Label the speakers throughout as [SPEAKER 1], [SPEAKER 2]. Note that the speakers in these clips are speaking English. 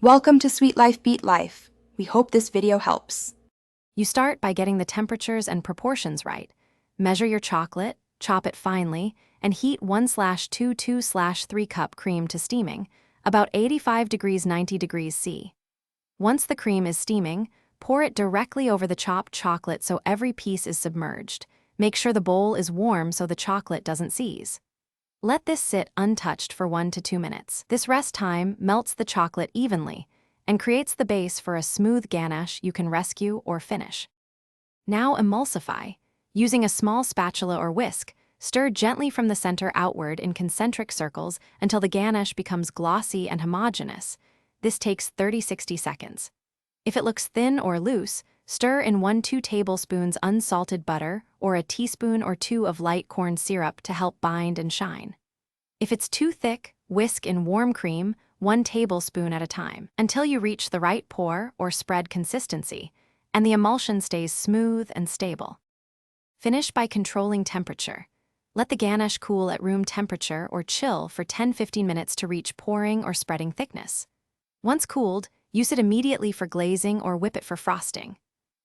[SPEAKER 1] Welcome to Sweet Life Beat Life. We hope this video helps.
[SPEAKER 2] You start by getting the temperatures and proportions right. Measure your chocolate, chop it finely, and heat 1/2-2/3 cup cream to steaming, about 85 degrees 90 degrees C. Once the cream is steaming, pour it directly over the chopped chocolate so every piece is submerged. Make sure the bowl is warm so the chocolate doesn't seize. Let this sit untouched for 1 to 2 minutes. This rest time melts the chocolate evenly and creates the base for a smooth ganache you can rescue or finish. Now emulsify. Using a small spatula or whisk, stir gently from the center outward in concentric circles until the ganache becomes glossy and homogeneous. This takes 30-60 seconds. If it looks thin or loose, stir in 1-2 tablespoons unsalted butter or a teaspoon or 2 of light corn syrup to help bind and shine. If it's too thick, whisk in warm cream 1 tablespoon at a time until you reach the right pour or spread consistency, and the emulsion stays smooth and stable. Finish by controlling temperature. Let the ganache cool at room temperature or chill for 10-15 minutes to reach pouring or spreading thickness. Once cooled, use it immediately for glazing or whip it for frosting.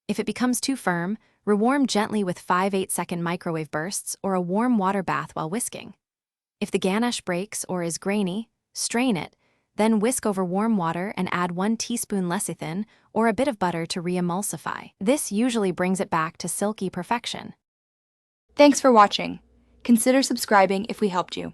[SPEAKER 2] If it becomes too firm, rewarm gently with 5-8-second microwave bursts or a warm water bath while whisking. If the ganache breaks or is grainy, strain it, then whisk over warm water and add 1 teaspoon lecithin or a bit of butter to re-emulsify. This usually brings it back to silky perfection.
[SPEAKER 1] Thanks for watching. Consider subscribing if we helped you.